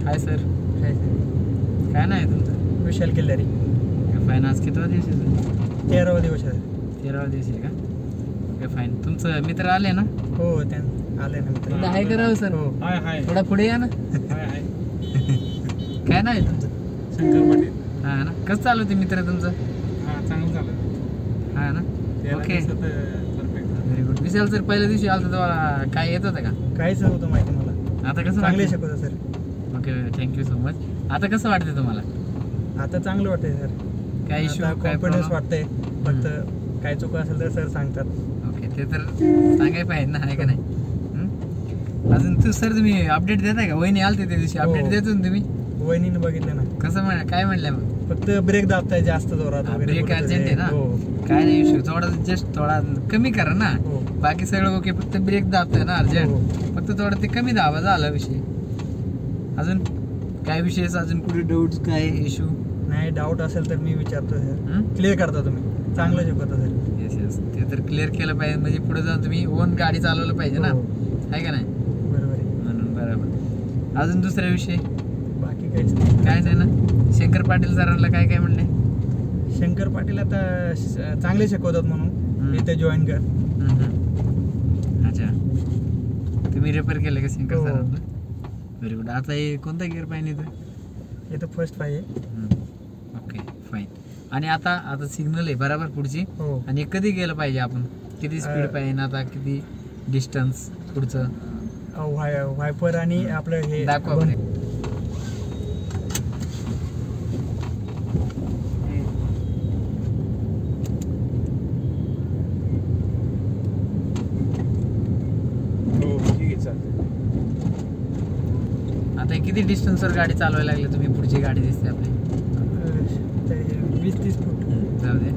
Hi sir. काय sir? काय नाही तुमचं? विशाल किल्लारी. फाईन. आज कितवा दिवस आहे तुमचा? 13वा दिवस आहे. 13वा दिवस आहे का? Okay fine. तुमचं मित्र आले ना? हो त्या आले ना मित्र. हाय करावं सर. हो. हाय हाय थोडा पुढे या ना. हाय हाय. काय नाही तुमचं? शंकर पाटील. हा ना. कसं चालू होते मित्र तुमचं? हा चांगलं झालं. हा ना. 13 ओके. दिवसात परफेक्ट झालं. Very good. विशाल सर पहिल्या दिवशी आलं तेव्हा काय येत होतं का? काहीच नव्हतं माहिती मला. आता कसं चांगले वाटतं? शिकवतो sir. Okay thank you so much. आता कसं वाटतं तुम्हाला? आता चांगलं वाटतंय सर. काय इश्यू काय कॉन्फिडन्स प्रॉब्लेम? वाटतंय. फक्त काय चुका असेल तर सर सांगतात. ओके ते तर सांगाय पाहिजे ना आहे का नाही? अजून तू सर तुम्ही अपडेट देताय का? वहिनी आलते त्या दिवशी हो. अपडेट देतो ना तुम्ही? वहिनीने बघितलं ना. कसं म्हण काय म्हणलं मग? फक्त ब्रेक दाबताय जास्त जोरात वगैरे. ब्रेक कुठं अर्जंट आहे ना? हो. काय नाही इश्यू. थोडा जस्ट थोडा कमी करा ना. हो. बाकी सगळं ओके फक्त ब्रेक दाबतोय ना अर्जंट. हो. फक्त थोडं ते कमी दाबा झाला विषय. अजून काय विषय अजून कुठे डाऊट्स काय इश्यू? नाही डाऊट असेल तर मी विचारतो सर. हं? क्लिअर करता तुम्ही. चांगलं शिकवता सर. येस येस ते तर क्लिअर केलं पाहिजे म्हणजे पुढे जाऊन तुम्ही ओन गाडी चालवलं पाहिजे ना हो. आहे का नाही? बरोबर आहे. म्हणून बरोबर. अजून दुसरा विषय बाकी काहीच नाही. काय नाही ना? शंकर पाटील सरांना काय काय म्हणले? शंकर पाटील आता चांगले शिकवतात म्हणून इथे जॉईन कर. अच्छा तुम्ही रेफर केलं का शंकर हो. सरांना? Very good. आता हे कोणता गिअर पाहिजे इथं? इथं फर्स्ट पाहिजे. Okay fine. आणि आता आता सिग्नल आहे बरोबर पुढची. हो. आणि कधी गेलं पाहिजे आपण? किती स्पीड पाहिजे आता? किती डिस्टन्स पुढचं? वायपर आणि आपलं हे दाखवा बंद. बरं. हो ठीक आहे चालतंय. आता हे किती डिस्टन्सवर गाडी चालवायला लागली तुम्ही? पुढची गाडी दिसते आपली. 20-30 फूट. जाऊ दे.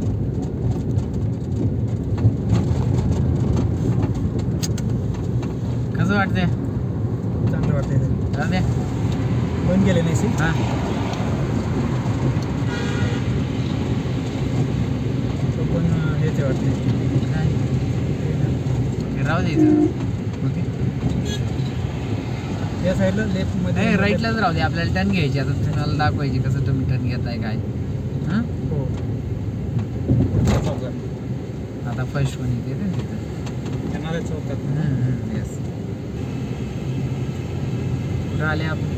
कसं वाटतंय? चांगलं वाटतंय सर. जाऊ दे. बंद केले नाही सी. हां तो पण हेच वाटते. काय? ओके राहू दे इथं. ओके या साईडला लेफ्ट मध्ये. नाही राईटलाच राहू दे. आपल्याला टर्न घ्यायची आता तुम्हाला दाखवायची कसं तुम्ही टर्न घेताय काय. हां हो. आता फर्स्ट वन येते ना तिथं. येणाऱ्या चौकात. येस. कुठं आले आपण?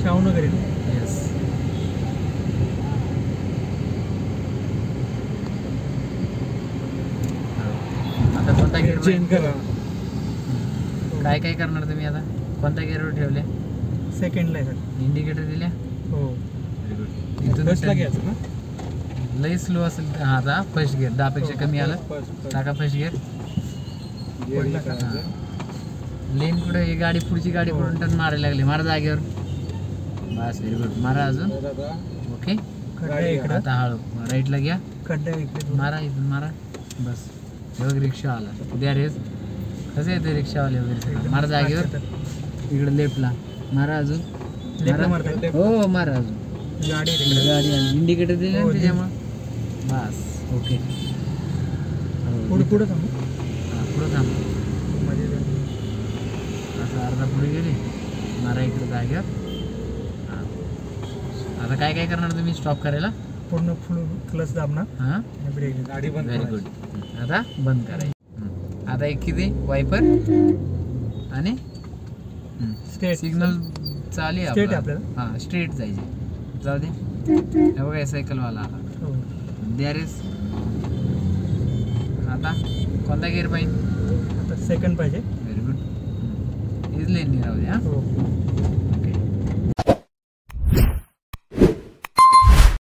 शाहूनगर आहे. येस. आता कोणता चेंज गिअर? करा. काय काय करणार तुम्ही आता? कोणत्या गिअरवर ठेवले? सेकंडला आहे सर. इंडिकेटर दिल्या? हो. इथून फर्स्टला घ्यायचं ना? लई स्लो असेल. हा आता फर्स्ट गिअर 10पेक्षा कमी आलं. टाका फर्स्ट गिअर. पडला का? लेन कुठं? ही गाडी पुढची गाडी कुठून टर्न मारायला लागली. मारा जागेवर. बस व्हेरी गुड. मारा अजून. ओके खड्डा आहे इकडं. आता हळू राईटला घ्या. खड्डा आहे इकडे. मारा इथून मारा. बस बघ रिक्षा आला. द्या रेस. कसे येते रिक्षावाले वगैरे? मारा जागेवर. इकडे लेफ्टला मारा अजून. लेफ्टला मारताय. हो मारा अजून. गाडी आहे तिकडे. गाडी आली. इंडिकेटर दिले हो, ना त्याच्यामुळे. बस ओके. पुढे थांबू. हां पुढं थांब. मध्ये जाऊ. असं अर्धा पुढे गेले. मारा इकडे जागेवर. हां आता काय काय करणार तुम्ही स्टॉप करायला? पूर्ण फुल क्लच दाबणार. हां ब्रेक. गाडी बंद व्हेरी करायची. गुड. आता बंद करायचं. आता एक किती वायपर आणि स्टेट. सिग्नल चालू आहे Straight आहे आपला. आपल्याला. हां स्ट्रेट जायचे. जाऊ दे. हे बघा सायकलवाला आला. हो. द्या रेस. आता कोणता गिअर पाहिजे? आता सेकंड पाहिजे. Very good. इज लेन राहू दे. हां हो.